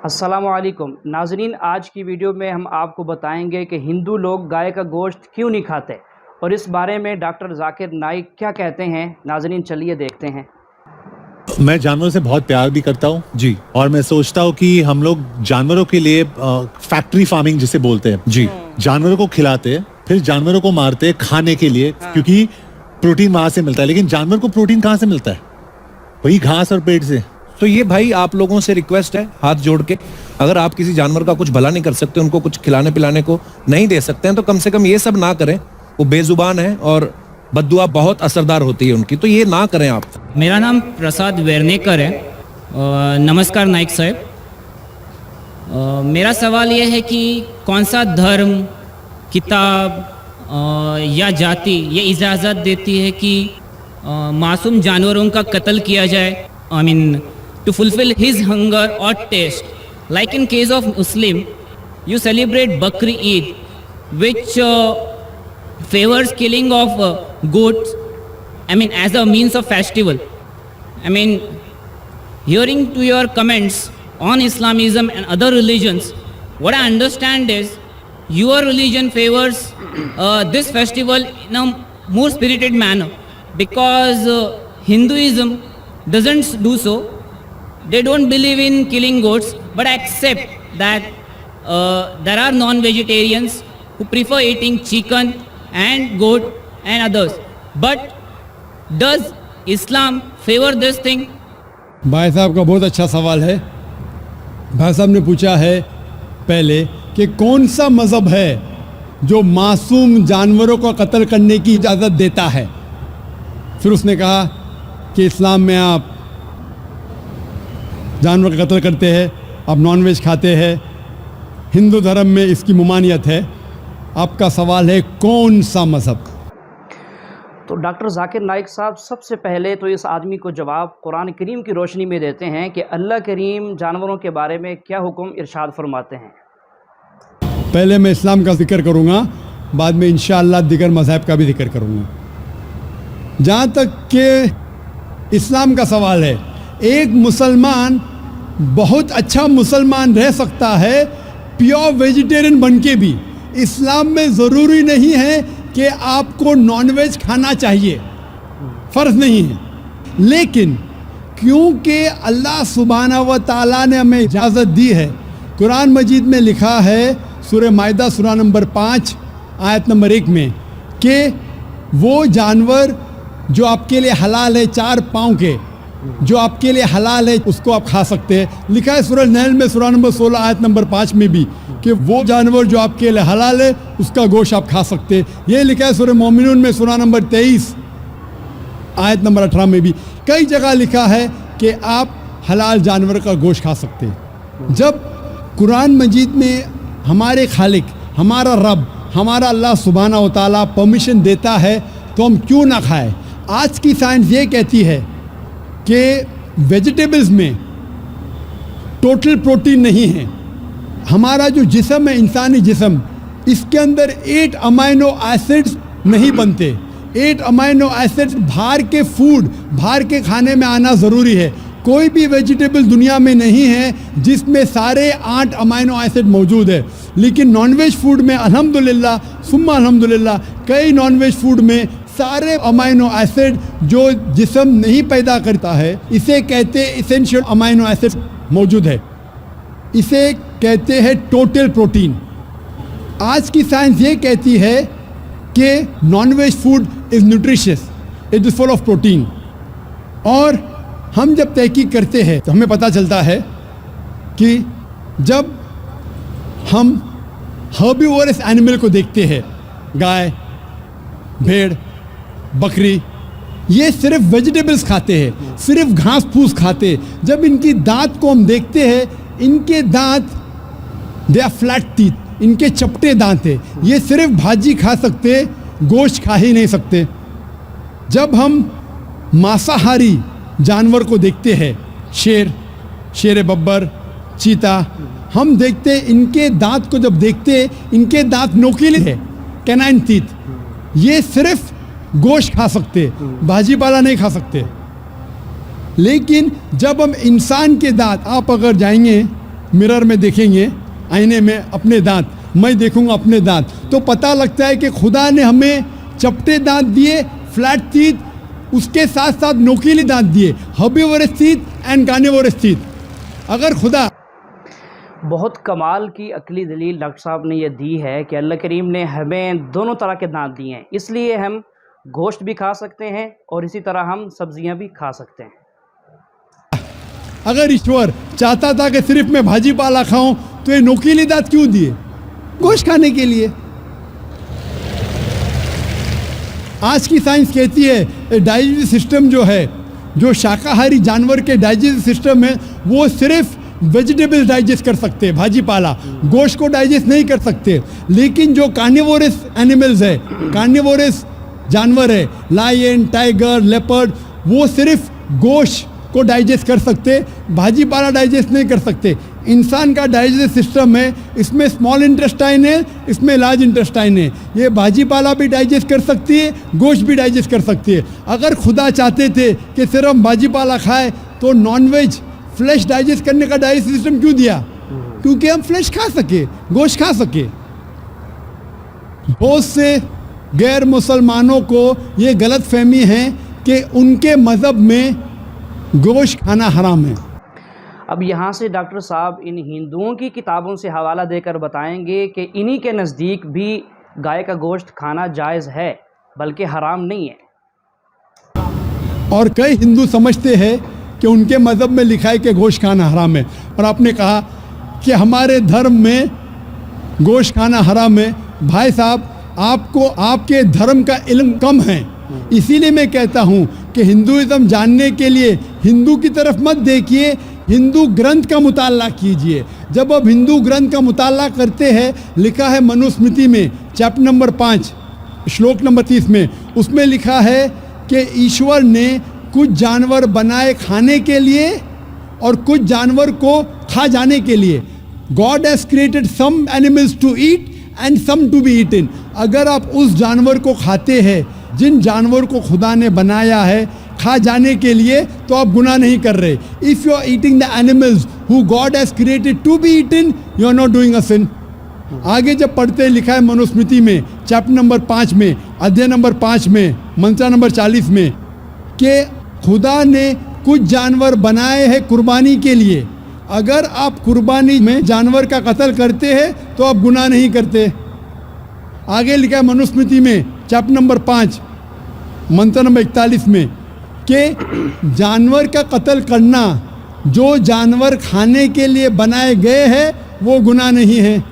अस्सलामुअलैकुम नाज़रीन, आज की वीडियो में हम आपको बताएंगे कि हिंदू लोग गाय का गोश्त क्यों नहीं खाते और इस बारे में डॉक्टर जाकिर नाइक क्या कहते हैं। नाज़रीन चलिए देखते हैं। मैं जानवरों से बहुत प्यार भी करता हूँ जी, और मैं सोचता हूँ कि हम लोग जानवरों के लिए फैक्ट्री फार्मिंग जिसे बोलते हैं जी, जानवरों को खिलाते फिर जानवरों को मारते खाने के लिए, क्योंकि प्रोटीन वहां से मिलता है। लेकिन जानवर को प्रोटीन कहाँ से मिलता है? वही घास और पेट से। तो ये भाई आप लोगों से रिक्वेस्ट है हाथ जोड़ के, अगर आप किसी जानवर का कुछ भला नहीं कर सकते, उनको कुछ खिलाने पिलाने को नहीं दे सकते हैं, तो कम से कम ये सब ना करें। वो बेजुबान है और बद्दुआ बहुत असरदार होती है उनकी, तो ये ना करें आप। मेरा नाम प्रसाद वेर्नेकर है। नमस्कार नाइक साहब। मेरा सवाल ये है कि कौन सा धर्म, किताब या जाति ये इजाज़त देती है कि मासूम जानवरों का कत्ल किया जाए, I mean to fulfill his hunger or taste. Like in case of Muslim, you celebrate Bakri Eid, which favors killing of goats, I mean as a means of festival. I mean, hearing to your comments on Islamism and other religions, what I understand is your religion favors this festival in a more spirited manner, because Hinduism doesn't do so. They don't believe in killing goats, but accept that there are non-vegetarians who prefer eating chicken and goat and others. But does Islam favor this thing? भाई साहब का बहुत अच्छा सवाल है। भाई साहब ने पूछा है पहले कि कौन सा मज़हब है जो मासूम जानवरों को कत्ल करने की इजाज़त देता है। फिर उसने कहा कि इस्लाम में आप जानवर का कत्ल करते हैं, आप नॉनवेज खाते हैं, हिंदू धर्म में इसकी ममानियत है। आपका सवाल है कौन सा मज़हब। तो डॉक्टर जाकिर नाइक साहब सबसे पहले तो इस आदमी को जवाब कुरान करीम की रोशनी में देते हैं कि अल्लाह करीम जानवरों के बारे में क्या हुक्म इरशाद फरमाते हैं। पहले मैं इस्लाम का जिक्र करूँगा, बाद में इंशाअल्लाह दिगर मज़हब का भी जिक्र करूँगा। जहाँ तक कि इस्लाम का सवाल है, एक मुसलमान बहुत अच्छा मुसलमान रह सकता है प्योर वेजिटेरियन बन के भी। इस्लाम में ज़रूरी नहीं है कि आपको नॉनवेज खाना चाहिए, फ़र्ज़ नहीं है। लेकिन क्योंकि अल्लाह सुब्हानहू व तआला ने हमें इजाज़त दी है, कुरान मजीद में लिखा है सूरह माइदा सूरा नंबर 5 आयत नंबर 1 में कि वो जानवर जो आपके लिए हलाल है, 4 पाँव के जो आपके लिए हलाल है, उसको आप खा सकते हैं। लिखा है सूरह नहल में सूरा नंबर 16 आयत नंबर 5 में भी कि वो जानवर जो आपके लिए हलाल है उसका गोश्त आप खा सकते हैं। ये लिखा है सूरह मोमिनून में सूरा नंबर 23 आयत नंबर 18 में भी। कई जगह लिखा है कि आप हलाल जानवर का गोश्त खा सकते हैं। जब कुरान मजीद में हमारे खालिक, हमारा रब, हमारा अल्लाह सुब्हानहू व तआला परमिशन देता है तो हम क्यों ना खाएं। आज की साइंस ये कहती है कि वेजिटेबल्स में टोटल प्रोटीन नहीं है। हमारा जो जिस्म है, इंसानी जिस्म, इसके अंदर 8 अमाइनो एसिड्स नहीं बनते। 8 अमाइनो एसिड्स बाहर के फूड, बाहर के खाने में आना ज़रूरी है। कोई भी वेजिटेबल दुनिया में नहीं है जिसमें सारे 8 अमाइनो एसिड मौजूद है। लेकिन नॉनवेज फूड में अल्हम्दुलिल्लाह सुम्मा अल्हम्दुलिल्लाह कई नॉनवेज फूड में सारे अमाइनो एसिड जो जिस्म नहीं पैदा करता है, इसे कहते हैं इसेंशियल अमाइनो एसिड मौजूद है। इसे कहते हैं टोटल प्रोटीन। आज की साइंस ये कहती है कि nonveg food is nutritious, it is full of protein. और हम जब तहकीक करते हैं तो हमें पता चलता है कि जब हम हर्बीवोरस एनिमल को देखते हैं, गाय, भेड़, बकरी, ये सिर्फ वेजिटेबल्स खाते हैं, सिर्फ घास फूस खाते हैं। जब इनकी दांत को हम देखते हैं, इनके दांत दे आर फ्लैट टीथ, इनके चपटे दांत है। ये सिर्फ भाजी खा सकते, गोश्त खा ही नहीं सकते। जब हम मांसाहारी जानवर को देखते हैं, शेर, शेर बब्बर, चीता, हम देखते हैं इनके दांत को जब देखते हैं, इनके दांत नोकीले हैं, कैनाइन टीथ। ये सिर्फ गोश्त खा सकते, भाजी पाला नहीं खा सकते। लेकिन जब हम इंसान के दांत, आप अगर जाएंगे मिरर में देखेंगे, आईने में अपने दांत, मैं देखूंगा अपने दांत, तो पता लगता है कि खुदा ने हमें चपटे दांत दिए, फ्लैट टीथ, उसके साथ साथ नोकीले दांत दिए, herbivores teeth and carnivorous teeth. अगर खुदा बहुत कमाल की अकली दलील डॉक्टर साहब ने ये दी है कि अल्लाह करीम ने हमें दोनों तरह के दांत दिए हैं, इसलिए हम गोश्त भी खा सकते हैं और इसी तरह हम सब्जियां भी खा सकते हैं। अगर ईश्वर चाहता था कि सिर्फ मैं भाजी पाला खाऊं तो ये नोकीले दांत क्यों दिए? गोश्त खाने के लिए। आज की साइंस कहती है डाइजेस्टिव सिस्टम जो है, जो शाकाहारी जानवर के डाइजेस्टिव सिस्टम है, वो सिर्फ वेजिटेबल डाइजेस्ट कर सकते हैं, भाजी पाला, गोश्त को डाइजेस्ट नहीं कर सकते। लेकिन जो कार्निवोरस एनिमल्स है, कार्निवोरस जानवर है, लायन, टाइगर, लेपर्ड, वो सिर्फ गोश्त को डाइजेस्ट कर सकते, भाजी पाला डाइजेस्ट नहीं कर सकते। इंसान का डाइजेस्टिव सिस्टम है, इसमें स्मॉल इंटेस्टाइन है, इसमें लार्ज इंटेस्टाइन है। ये भाजी पाला भी डाइजेस्ट कर सकती है, गोश्त भी डाइजेस्ट कर सकती है। अगर खुदा चाहते थे कि सिर्फ हम भाजी पाला खाए तो नॉनवेज फ्लैश डाइजेस्ट करने का डाइजेस्टिव सिस्टम क्यों दिया? क्योंकि हम फ्लैश खा सके, गोश्त खा सके। बहुत से गैर मुसलमानों को ये गलत फहमी है कि उनके मज़हब में गोश्त खाना हराम है। अब यहाँ से डॉक्टर साहब इन हिंदुओं की किताबों से हवाला देकर बताएंगे कि इन्हीं के नज़दीक भी गाय का गोश्त खाना जायज़ है, बल्कि हराम नहीं है। और कई हिंदू समझते हैं कि उनके मज़हब में लिखा है कि गोश्त खाना हराम है, और आपने कहा कि हमारे धर्म में गोश्त खाना हराम है। भाई साहब, आपको आपके धर्म का इल्म कम है, इसीलिए मैं कहता हूँ कि हिंदुइज़्म जानने के लिए हिंदू की तरफ मत देखिए, हिंदू ग्रंथ का मुताला कीजिए। जब आप हिंदू ग्रंथ का मुताला करते हैं, लिखा है मनुस्मृति में चैप्टर नंबर 5 श्लोक नंबर 30 में, उसमें लिखा है कि ईश्वर ने कुछ जानवर बनाए खाने के लिए और कुछ जानवर को खा जाने के लिए। God has created some animals to eat and some to be eaten. अगर आप उस जानवर को खाते हैं जिन जानवर को खुदा ने बनाया है खा जाने के लिए, तो आप गुनाह नहीं कर रहे। If you are eating the animals who God has created to be eaten, you are not doing a sin. आगे जब पढ़ते लिखा है मनुस्मृति में चैप्टर नंबर 5 में, अध्याय नंबर 5 में, मंत्र नंबर 40 में, कि खुदा ने कुछ जानवर बनाए हैं कुर्बानी के लिए। अगर आप कुर्बानी में जानवर का कत्ल करते हैं तो आप गुनाह नहीं करते। आगे लिखा है मनुस्मृति में चैप्टर नंबर 5 मंत्र नंबर 41 में कि जानवर का कत्ल करना, जो जानवर खाने के लिए बनाए गए हैं, वो गुनाह नहीं है।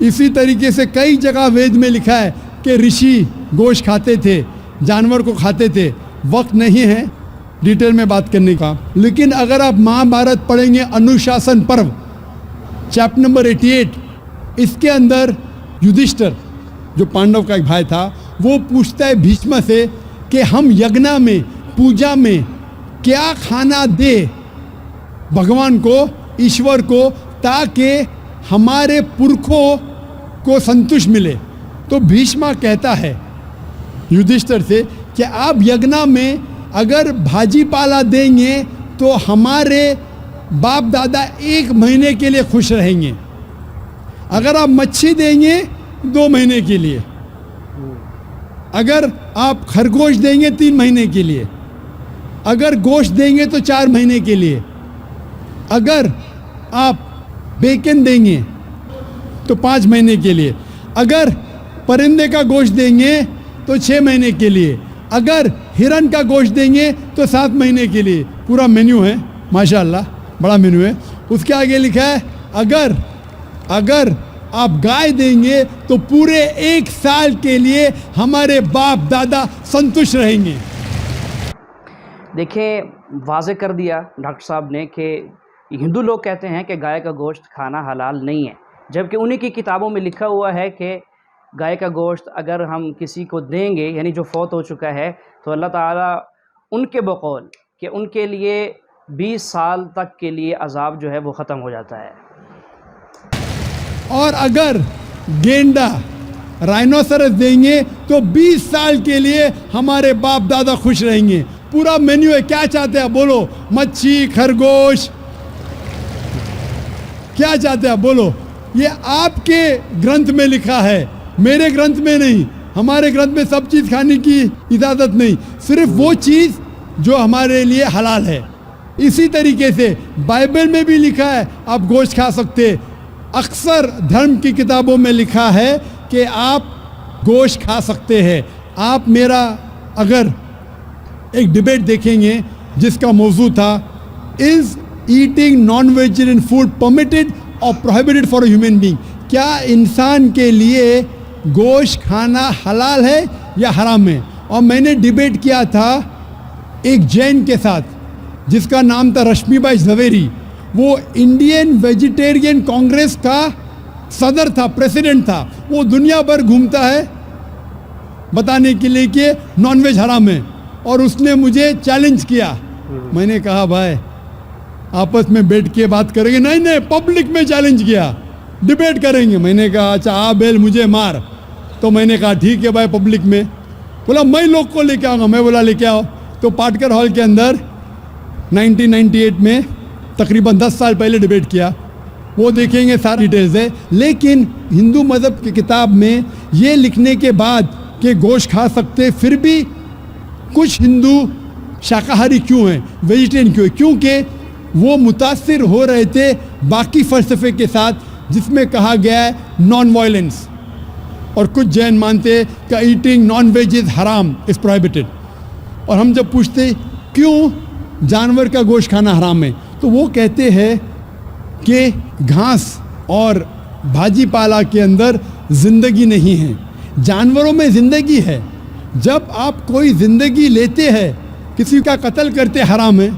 इसी तरीके से कई जगह वेद में लिखा है कि ऋषि गोश्त खाते थे, जानवर को खाते थे। वक्त नहीं है डिटेल में बात करने का, लेकिन अगर आप महाभारत पढ़ेंगे अनुशासन पर्व चैप्टर नंबर 88, इसके अंदर युधिष्ठिर जो पांडव का एक भाई था, वो पूछता है भीष्म से कि हम यज्ञ में, पूजा में क्या खाना दे भगवान को, ईश्वर को, ताकि हमारे पुरखों को संतुष्ट मिले। तो भीष्म कहता है युधिष्ठिर से कि आप यज्ञ में अगर भाजी पाला देंगे तो हमारे बाप दादा 1 महीने के लिए खुश रहेंगे। अगर आप मच्छी देंगे 2 महीने के लिए, अगर आप खरगोश देंगे 3 महीने के लिए, अगर गोश्त देंगे तो 4 महीने के लिए, अगर आप बेकन देंगे तो 5 महीने के लिए, अगर परिंदे का गोश्त देंगे तो 6 महीने के लिए, अगर हिरन का गोश्त देंगे तो 7 महीने के लिए। पूरा मेन्यू है, माशाल्लाह बड़ा मेन्यू है। उसके आगे लिखा है अगर आप गाय देंगे तो पूरे 1 साल के लिए हमारे बाप दादा संतुष्ट रहेंगे। देखिए, वाज़े कर दिया डॉक्टर साहब ने कि हिंदू लोग कहते हैं कि गाय का गोश्त खाना हलाल नहीं है, जबकि उन्हीं की किताबों में लिखा हुआ है कि गाय का गोश्त अगर हम किसी को देंगे, यानी जो फौत हो चुका है, तो अल्लाह ताला उनके बकौल कि उनके लिए 20 साल तक के लिए अजाब जो है वो ख़त्म हो जाता है। और अगर गेंडा, राइनोसरस देंगे तो 20 साल के लिए हमारे बाप दादा खुश रहेंगे। पूरा मेन्यू है, क्या चाहते हैं बोलो, मच्छी, खरगोश, क्या चाहते हैं आप बोलो? ये आपके ग्रंथ में लिखा है, मेरे ग्रंथ में नहीं। हमारे ग्रंथ में सब चीज़ खाने की इजाज़त नहीं, सिर्फ वो चीज़ जो हमारे लिए हलाल है। इसी तरीके से बाइबल में भी लिखा है आप गोश्त खा सकते। अक्सर धर्म की किताबों में लिखा है कि आप गोश्त खा सकते हैं। आप मेरा अगर एक डिबेट देखेंगे जिसका मौजू था, is eating non vegetarian food permitted और prohibited for a human being? क्या इंसान के लिए गोश्त खाना हलाल है या हराम है? और मैंने डिबेट किया था एक जैन के साथ जिसका नाम था रश्मिबाई झवेरी। वो इंडियन वेजिटेरियन कांग्रेस का सदर था, प्रेसिडेंट था। वो दुनिया भर घूमता है बताने के लिए कि नॉनवेज हराम है, और उसने मुझे चैलेंज किया। मैंने कहा भाई आपस में बैठ के बात करेंगे? नहीं नहीं, पब्लिक में चैलेंज किया, डिबेट करेंगे। मैंने कहा अच्छा आ बेल मुझे मार। तो मैंने कहा ठीक है भाई, पब्लिक में। बोला मैं लोग को लेके आऊँगा। मैं बोला लेके आओ। तो पाटकर हॉल के अंदर 1998 में तकरीबन 10 साल पहले डिबेट किया। वो देखेंगे सारी डिटेल्स है। लेकिन हिंदू मज़हब की किताब में ये लिखने के बाद कि गोश्त खा सकते, फिर भी कुछ हिंदू शाकाहारी क्यों हैं, वेजिटेरियन क्यों है? क्योंकि वो मुतासिर हो रहे थे बाकी फ़लसफ़े के साथ जिसमें कहा गया है नॉन वायलेंस। और कुछ जैन मानते हैं कि ईटिंग नॉन वेज इज़ हराम, इज़ प्रोहिबिटेड। और हम जब पूछते क्यों जानवर का गोश्त खाना हराम है, तो वो कहते हैं कि घास और भाजी पाला के अंदर ज़िंदगी नहीं है, जानवरों में ज़िंदगी है। जब आप कोई ज़िंदगी लेते हैं, किसी का कत्ल करते हराम है।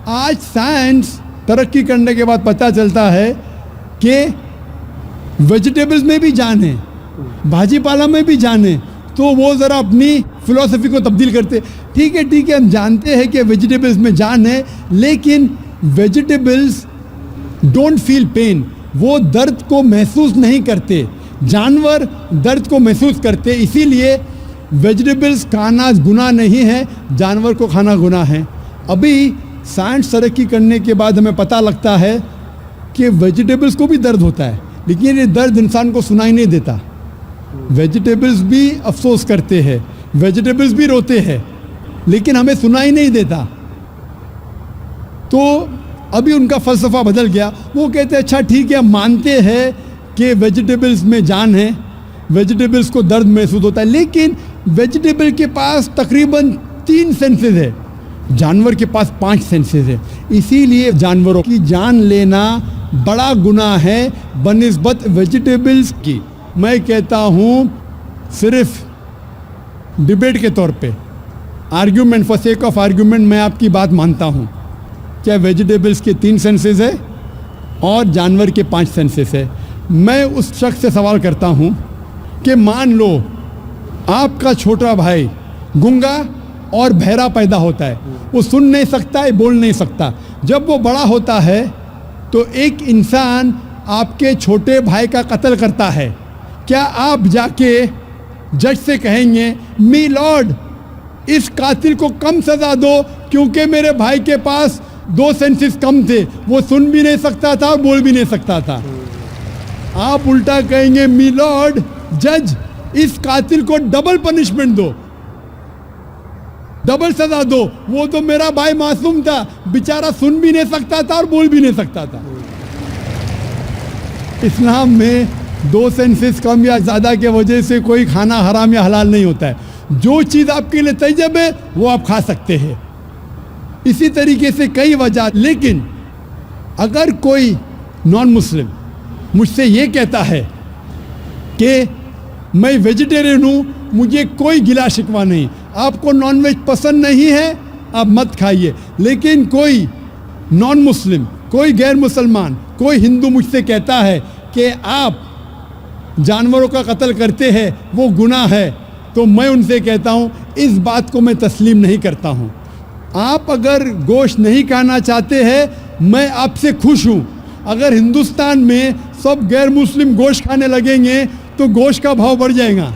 आज साइंस तरक्की करने के बाद पता चलता है कि वेजिटेबल्स में भी जान है, भाजी पाला में भी जान है। तो वो ज़रा अपनी फ़िलॉसफी को तब्दील करते। ठीक है, हम जानते हैं कि वेजिटेबल्स में जान है, लेकिन वेजिटेबल्स डोंट फील पेन, वो दर्द को महसूस नहीं करते। जानवर दर्द को महसूस करते, इसीलिए वेजिटेबल्स खाना गुनाह नहीं है, जानवर को खाना गुनाह है। अभी साइंस तरक्की करने के बाद हमें पता लगता है कि वेजिटेबल्स को भी दर्द होता है, लेकिन ये दर्द इंसान को सुनाई नहीं देता। वेजिटेबल्स भी अफसोस करते हैं, वेजिटेबल्स भी रोते हैं, लेकिन हमें सुनाई नहीं देता। तो अभी उनका फ़लसफ़ा बदल गया। वो कहते हैं अच्छा ठीक है, मानते हैं कि वेजिटेबल्स में जान है, वेजिटेबल्स को दर्द महसूस होता है, लेकिन वेजिटेबल के पास तकरीबन 3 सेंसेस है, जानवर के पास 5 सेंसेस है। इसीलिए जानवरों की जान लेना बड़ा गुनाह है बनिस्बत वेजिटेबल्स की। मैं कहता हूँ सिर्फ डिबेट के तौर पे, argument, for sake of argument, मैं आपकी बात मानता हूँ क्या वेजिटेबल्स के 3 सेंसेस है और जानवर के 5 सेंसेस है। मैं उस शख्स से सवाल करता हूँ कि मान लो आपका छोटा भाई गूंगा और बहरा पैदा होता है, वो सुन नहीं सकता है, बोल नहीं सकता। जब वो बड़ा होता है तो एक इंसान आपके छोटे भाई का कत्ल करता है, क्या आप जाके जज से कहेंगे मी लॉर्ड इस कातिल को कम सज़ा दो क्योंकि मेरे भाई के पास 2 सेंसेस कम थे, वो सुन भी नहीं सकता था और बोल भी नहीं सकता था? आप उल्टा कहेंगे मी लॉर्ड जज इस कातिल को डबल पनिशमेंट दो, डबल सजा दो, वो तो मेरा भाई मासूम था, बेचारा सुन भी नहीं सकता था और बोल भी नहीं सकता था। इस्लाम में 2 सेंसेस कम या ज़्यादा के वजह से कोई खाना हराम या हलाल नहीं होता है। जो चीज़ आपके लिए तैयब है वो आप खा सकते हैं। इसी तरीके से कई वजह। लेकिन अगर कोई नॉन मुस्लिम मुझसे ये कहता है कि मैं वेजिटेरियन हूँ, मुझे कोई गिला शिकवा नहीं, आपको नॉनवेज पसंद नहीं है आप मत खाइए, लेकिन कोई नॉन मुस्लिम, कोई गैर मुसलमान, कोई हिंदू मुझसे कहता है कि आप जानवरों का कत्ल करते हैं वो गुनाह है, तो मैं उनसे कहता हूँ इस बात को मैं तस्लीम नहीं करता हूँ। आप अगर गोश्त नहीं खाना चाहते हैं मैं आपसे खुश हूँ। अगर हिंदुस्तान में सब गैर मुस्लिम गोश्त खाने लगेंगे तो गोश्त का भाव बढ़ जाएगा।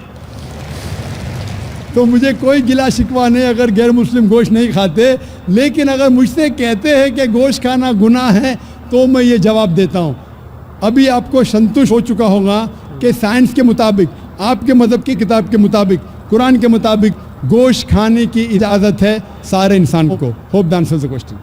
तो मुझे कोई गिला शिकवा नहीं अगर गैर मुस्लिम गोश्त नहीं खाते, लेकिन अगर मुझसे कहते हैं कि गोश्त खाना गुनाह है तो मैं ये जवाब देता हूँ अभी आपको संतुष्ट हो चुका होगा कि साइंस के मुताबिक, आपके मज़हब की किताब के मुताबिक, कुरान के मुताबिक गोश्त खाने की इजाज़त है सारे इंसान को। Hope the answers the question.